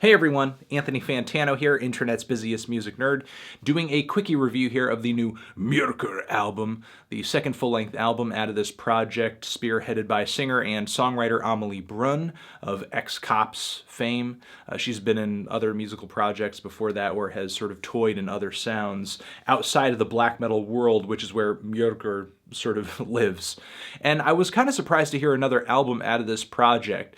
Hey everyone, Anthony Fantano here, internet's busiest music nerd, doing a quickie review here of the new Myrkur album, the second full-length album out of this project, spearheaded by singer and songwriter Amelie Brunn of Ex-Cops fame. She's been in other musical projects before that or has sort of toyed in other sounds outside of the black metal world, which is where Myrkur sort of lives. And I was kind of surprised to hear another album out of this project,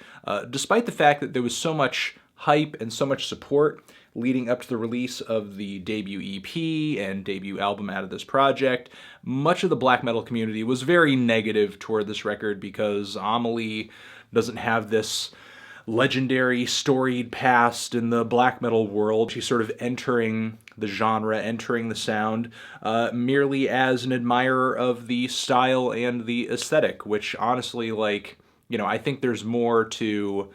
despite the fact that there was so much hype and so much support leading up to the release of the debut EP and debut album out of this project. Much of the black metal community was very negative toward this record because Amelie doesn't have this legendary storied past in the black metal world. She's sort of entering the genre, entering the sound, merely as an admirer of the style and the aesthetic, which honestly, I think there's more to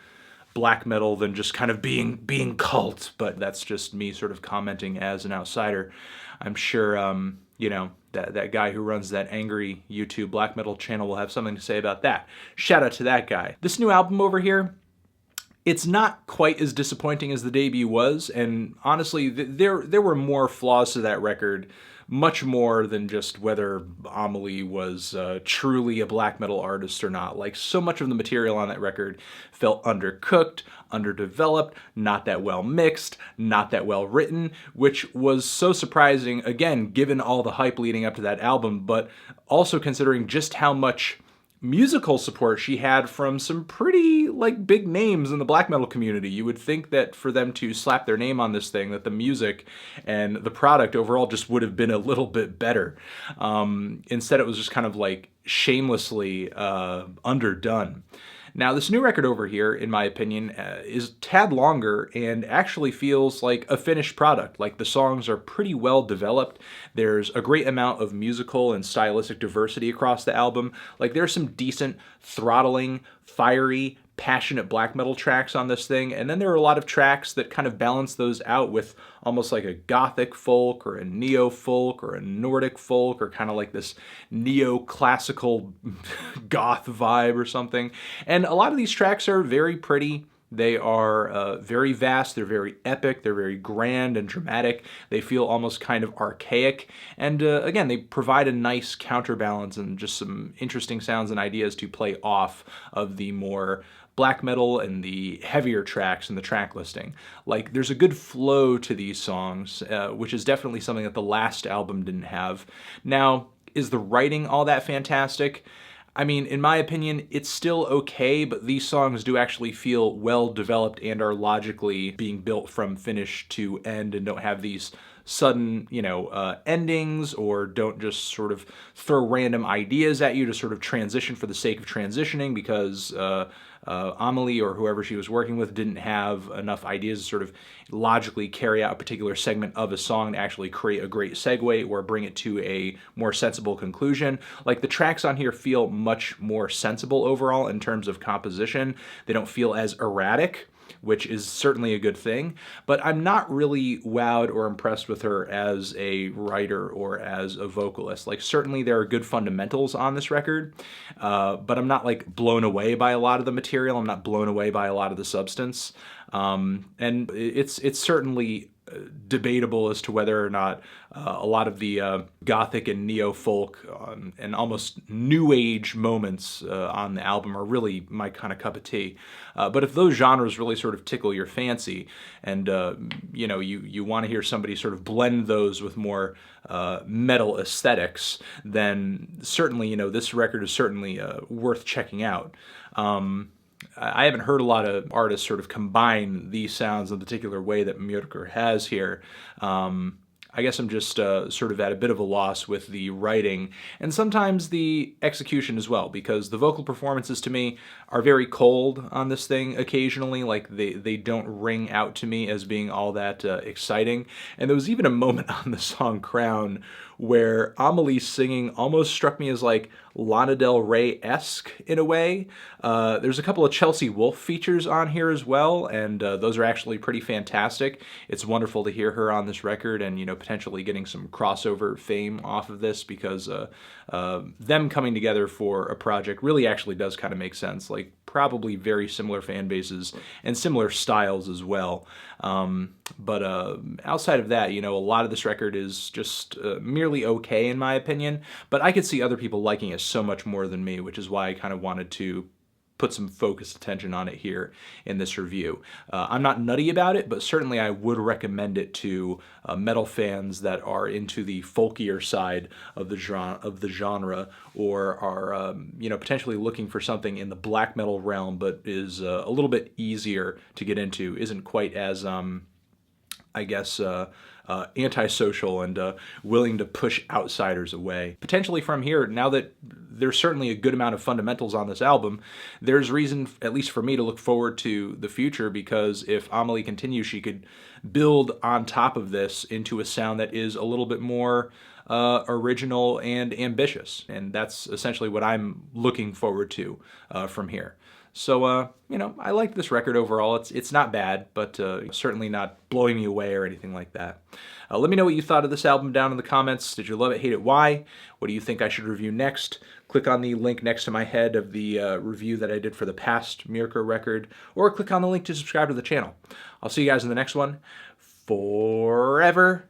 black metal than just kind of being cult, but that's just me sort of commenting as an outsider. I'm sure, that guy who runs that angry YouTube black metal channel will have something to say about that. Shout out to that guy. This new album over here, it's not quite as disappointing as the debut was, and honestly, there were more flaws to that record, much more than just whether Amelie was truly a black metal artist or not. Like, so much of the material on that record felt undercooked, underdeveloped, not that well mixed, not that well written, which was so surprising, again, given all the hype leading up to that album, but also considering just how much musical support she had from some pretty big names in the black metal community. You would think that for them to slap their name on this thing, that the music and the product overall just would have been a little bit better. Instead, it was just kind of shamelessly underdone. Now, this new record over here, in my opinion, is a tad longer and actually feels like a finished product. Like, the songs are pretty well developed. There's a great amount of musical and stylistic diversity across the album. Like, there's some decent, throttling, fiery, passionate black metal tracks on this thing, and then there are a lot of tracks that kind of balance those out with almost like a gothic folk or a neo-folk or a Nordic folk or kind of like this neo-classical goth vibe or something. And a lot of these tracks are very pretty. They are very vast, they're very epic, they're very grand and dramatic. They feel almost kind of archaic. And again, they provide a nice counterbalance and just some interesting sounds and ideas to play off of the more black metal and the heavier tracks in the track listing. Like, there's a good flow to these songs, which is definitely something that the last album didn't have. Now, is the writing all that fantastic? I mean, in my opinion, it's still okay, but these songs do actually feel well developed and are logically being built from finish to end and don't have these sudden, endings, or don't just sort of throw random ideas at you to sort of transition for the sake of transitioning because Amelie or whoever she was working with didn't have enough ideas to sort of logically carry out a particular segment of a song to actually create a great segue or bring it to a more sensible conclusion. Like, the tracks on here feel much more sensible overall in terms of composition. They don't feel as erratic, which is certainly a good thing, but I'm not really wowed or impressed with her as a writer or as a vocalist. Like, certainly there are good fundamentals on this record, but I'm not blown away by a lot of the material. I'm not blown away by a lot of the substance. And it's certainly debatable as to whether or not a lot of the gothic and neo-folk and almost new age moments on the album are really my kind of cup of tea. But if those genres really sort of tickle your fancy and you want to hear somebody sort of blend those with more metal aesthetics, then certainly this record is certainly worth checking out. I haven't heard a lot of artists sort of combine these sounds in the particular way that Myrkur has here. I guess I'm just sort of at a bit of a loss with the writing and sometimes the execution as well, because the vocal performances to me are very cold on this thing occasionally. Like, they don't ring out to me as being all that exciting. And there was even a moment on the song Crown where Amelie's singing almost struck me as like Lana Del Rey-esque in a way. There's a couple of Chelsea Wolfe features on here as well, and those are actually pretty fantastic. It's wonderful to hear her on this record, and potentially getting some crossover fame off of this, because them coming together for a project really actually does kind of make sense. Like, probably very similar fan bases and similar styles as well. But outside of that, a lot of this record is just merely okay in my opinion, but I could see other people liking it so much more than me, which is why I kind of wanted to put some focused attention on it here in this review. I'm not nutty about it, but certainly I would recommend it to metal fans that are into the folkier side of the genre, or are potentially looking for something in the black metal realm, but is a little bit easier to get into, isn't quite as I guess, antisocial and willing to push outsiders away. Potentially from here, now that there's certainly a good amount of fundamentals on this album, there's reason, at least for me, to look forward to the future, because if Amelie continues, she could build on top of this into a sound that is a little bit more original and ambitious. And that's essentially what I'm looking forward to from here. So, I like this record overall. It's not bad, but certainly not blowing me away or anything like that. Let me know what you thought of this album down in the comments. Did you love it, hate it, why? What do you think I should review next? Click on the link next to my head of the review that I did for the past Myrkur record, or click on the link to subscribe to the channel. I'll see you guys in the next one. Forever